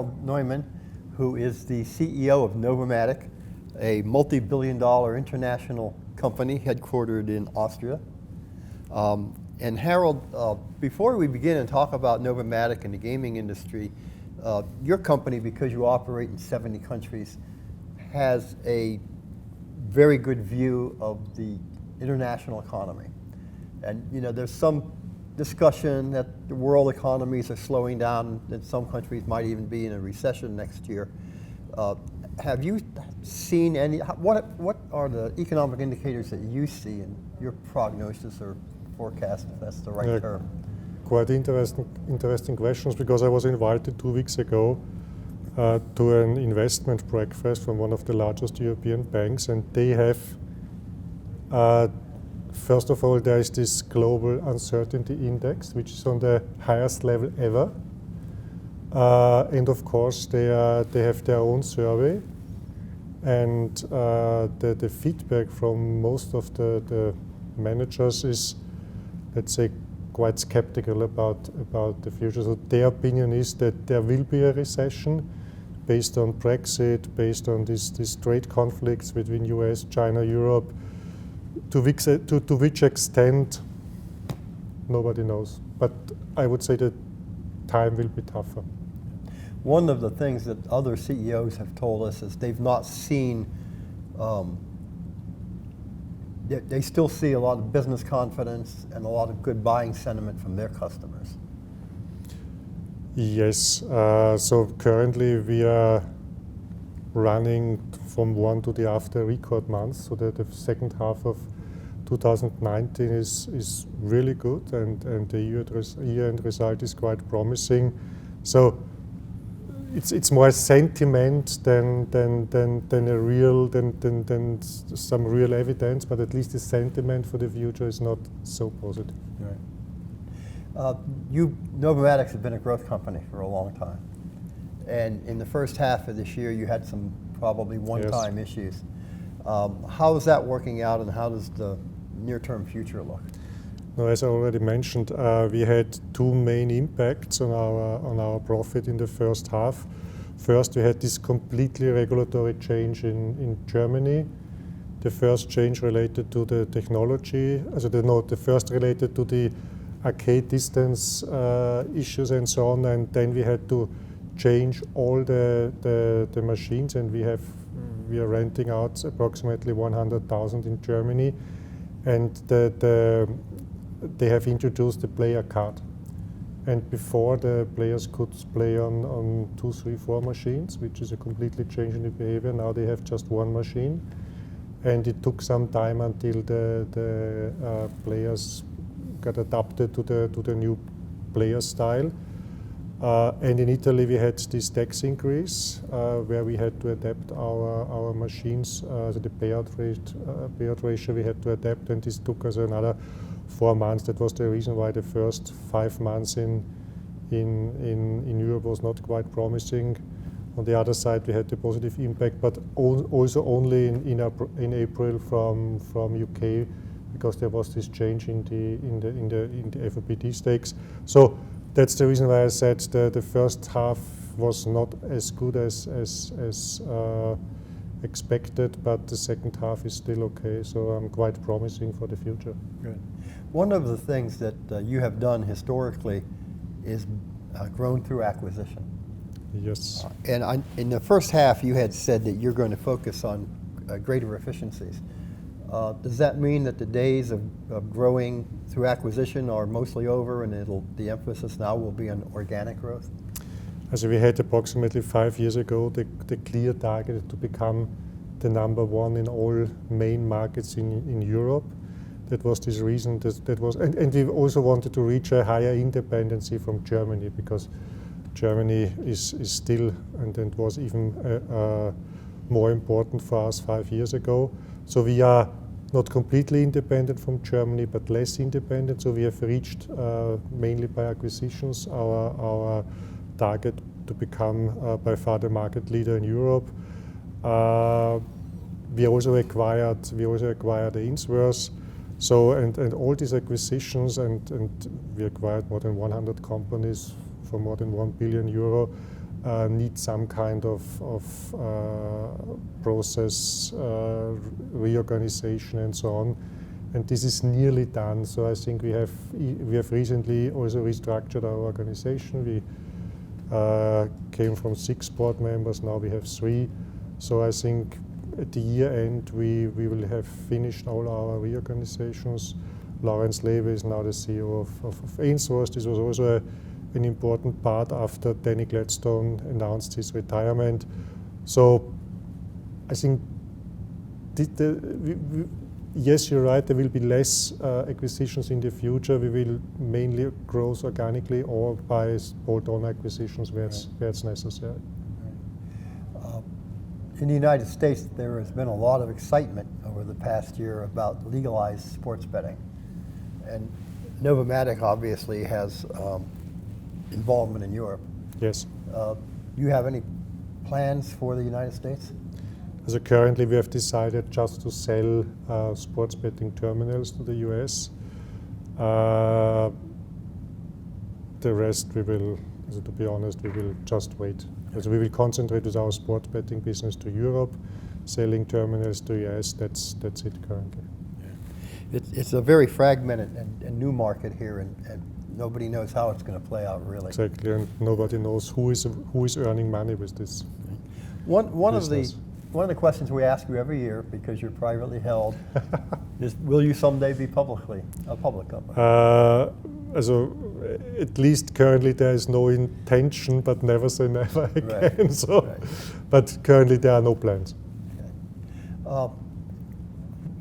Harald Neumann, who is the CEO of Novomatic, a multi-billion-dollar international company headquartered in Austria. And Harald, before we begin and talk about Novomatic and the gaming industry, your company, because you operate in 70 countries, has a very good view of the international economy. And there's some discussion that the world economies are slowing down, that some countries might even be in a recession next year. Have you seen any, what are the economic indicators that you see in your prognosis or forecast, if that's the right term? Quite interesting questions, because I was invited 2 weeks ago to an investment breakfast from one of the largest European banks, and they have, first of all, there is this global uncertainty index, which is on the highest level ever. And of course, they have their own survey, and the feedback from most of the managers is, let's say, quite skeptical about the future. So their opinion is that there will be a recession based on Brexit, based on these trade conflicts between US, China, Europe. To which extent, nobody knows. But I would say that time will be tougher. One of the things that other CEOs have told us is they've not seen, they still see a lot of business confidence and a lot of good buying sentiment from their customers. Yes, so currently we are running from one to the after record months, so that the second half of 2019 is really good, and the year-end result is quite promising. So it's more sentiment than some real evidence, but at least the sentiment for the future is not so positive. Right. Novomatic has been a growth company for a long time, and in the first half of this year, you had some probably one-time issues. How is that working out, and how does the near-term future look? No, as I already mentioned, we had two main impacts on our profit in the first half. First, we had this completely regulatory change in Germany. The first change related to the technology, the first related to the arcade distance issues and so on, and then we had to change all the machines, and we are renting out approximately 100,000 in Germany, and they have introduced the player card. And before, the players could play on 2, 3, 4 machines, which is a completely change in the behavior. Now they have just one machine, and it took some time until the players got adapted to the new player style. And in Italy, we had this tax increase where we had to adapt our machines, the payout ratio we had to adapt, and this took us another 4 months. That was the reason why the first 5 months in Europe was not quite promising. On the other side, we had the positive impact, but also only in April from UK, because there was this change in the FOPD stakes. So that's the reason why I said the first half was not as good as expected, but the second half is still okay, so I'm quite promising for the future. Good. One of the things that you have done historically is grown through acquisition. Yes. And in the first half, you had said that you're going to focus on greater efficiencies. Does that mean that the days of growing through acquisition are mostly over, and the emphasis now will be on organic growth? As we had approximately 5 years ago, the clear target to become the number one in all main markets in Europe. That was this reason. And we also wanted to reach a higher independency from Germany, because Germany is still, and it was even more important for us 5 years ago. So we are not completely independent from Germany, but less independent. So we have reached, mainly by acquisitions, our target to become by far the market leader in Europe. We also acquired the Ainsworth. So and all these acquisitions, and we acquired more than 100 companies for more than €1 billion. need some kind of process reorganization and so on. And this is nearly done. So I think we have recently also restructured our organization. We came from 6 board members, now we have 3. So I think at the year end we will have finished all our reorganizations. Lawrence Levy is now the CEO of Ainsworth. This was also an important part after Danny Gladstone announced his retirement. So I think yes, you're right, there will be less acquisitions in the future. We will mainly grow organically or by bolt-on acquisitions where it's necessary. In the United States, there has been a lot of excitement over the past year about legalized sports betting. And Novomatic obviously has involvement in Europe. Yes. Do you have any plans for the United States? So currently we have decided just to sell sports betting terminals to the US. The rest we will, to be honest, we will just wait. So we will concentrate with our sports betting business to Europe, selling terminals to US, that's it currently. It's a very fragmented and new market here, and nobody knows how it's going to play out really. Exactly, and nobody knows who is earning money with this. One of the questions we ask you every year, because you're privately held, is will you someday be a public company? So at least currently there is no intention, but never say never again. Right. So, Right. But currently there are no plans. Okay.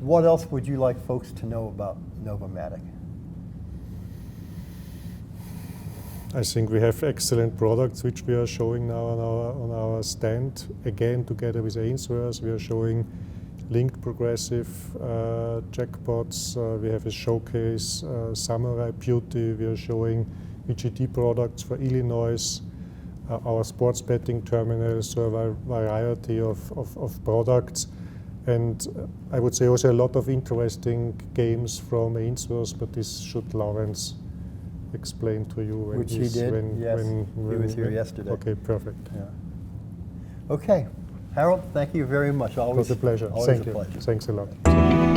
What else would you like folks to know about Novomatic? I think we have excellent products which we are showing now on our stand. Again, together with Ainsworth, we are showing linked progressive jackpots. We have a showcase, Samurai Beauty. We are showing VGT products for Illinois, our sports betting terminals, so a variety of products. And I would say also a lot of interesting games from Ainsworth, but this should Lawrence explain to you. Which he did, yes. He was here yesterday. Okay, perfect. Yeah. Okay. Harold, thank you very much. It was a pleasure. Always Thank a you. pleasure. Thanks a lot.